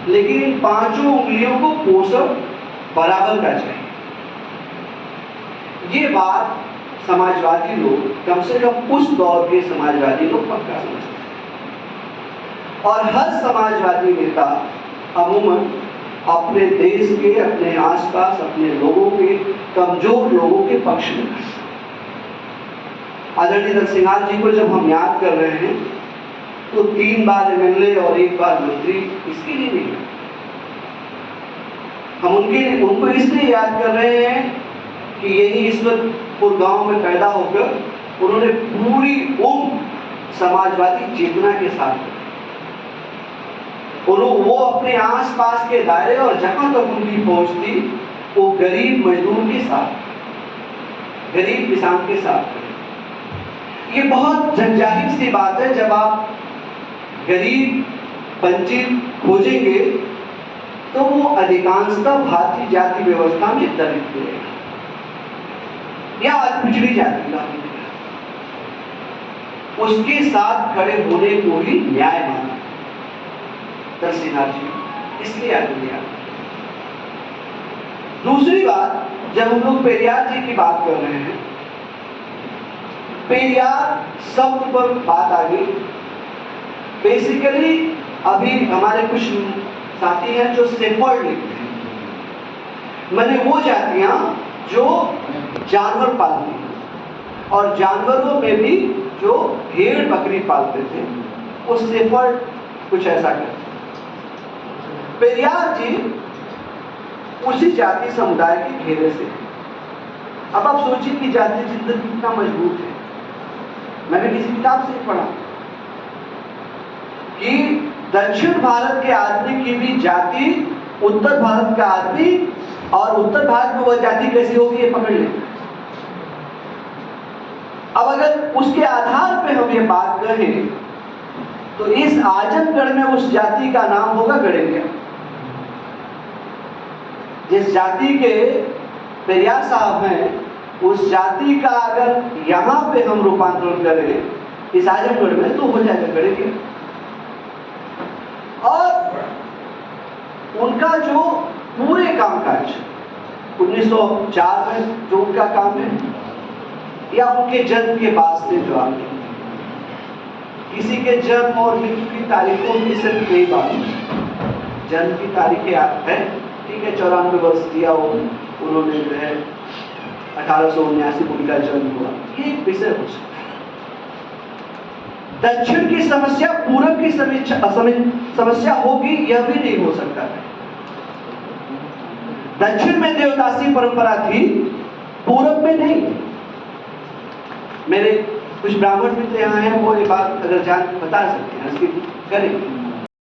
लेकिन इन पांचों उंगलियों को पोषण बराबर का चाहिए। ये बात समाजवादी लोग, कम से कम उस दौर के समाजवादी लोग पक्का समझते हैं। और हर समाजवादी नेता अमूमन अपने देश के, अपने आसपास, अपने लोगों के, कमजोर लोगों के पक्ष में खड़े। आदरणीय नरसिंहाल जी को जब हम याद कर रहे हैं तो 3 बार एमएलए और 1 बार मंत्री इसके लिए नहीं, हम उनको इसलिए याद कर रहे हैं कि यही ईश्वरपुर गांव में पैदा होकर उन्होंने पूरी उम्र समाजवादी चेतना के साथ, और वो अपने आसपास के दायरे और जहां तक उनकी पहुंच थी वो गरीब मजदूर के साथ, गरीब किसान के साथ। ये बहुत झंझारी सी बात है, जब आप गरीब वंचित खोजेंगे तो वो अधिकांशतः भारतीय जाति व्यवस्था में दलित मिलेगा या पिछड़ी जाति का, उसके साथ खड़े होने को ही न्याय माना नरसिंहाल जी, इसलिए आगे आए। दूसरी बात, जब हम लोग पेरियार जी की बात कर रहे हैं, पेरियार शब्द पर बात आ गई। बेसिकली अभी हमारे कुछ साथी हैं जो सेफर्ड लिखते हैं, मैंने वो जातियां जो जानवर पालती हैं और जानवरों में भी जो भेड़ बकरी पालते थे, वो सेफर्ड कुछ ऐसा करते। पेरियार जी उसी जाति समुदाय के घेरे से। अब आप सोचिए कि जाति चिंतन कितना मजबूत है। मैंने किसी किताब से पढ़ा कि दक्षिण भारत के आदमी की भी जाति उत्तर भारत का आदमी, और उत्तर भारत में वह जाति कैसी होगी ये पकड़ ले। अब अगर उसके आधार पे हम ये बात करें तो इस आजमगढ़ में उस जाति का नाम होगा गड़ेरिया। जिस जाति के पेरियार साहब हैं, उस जाति का अगर यहां पे हम रूपांतरण करें इस आजमगढ़ में तो हो जाएगा गड़ेरिया। और उनका जो पूरे कामकाज 1904 में जो उनका काम है, या उनके जन्म के बाद से जो आगे, किसी के जन्म और मृत्यु की तारीखों की सिर्फ कई बात, जन्म की तारीखें है, ठीक है, 94 वर्ष दिया वो उन्होंने जो है 1879 में उनका जन्म हुआ, ये एक विषय हो सकता है। दक्षिण की समस्या पूर्व की समस्या होगी यह भी नहीं हो सकता है। दक्षिण में देवदासी परंपरा थी, पूर्व में नहीं। मेरे कुछ ब्राह्मण मित्र यहाँ हैं, वो ये बात अगर जान बता सकते हैं, इसकी करें।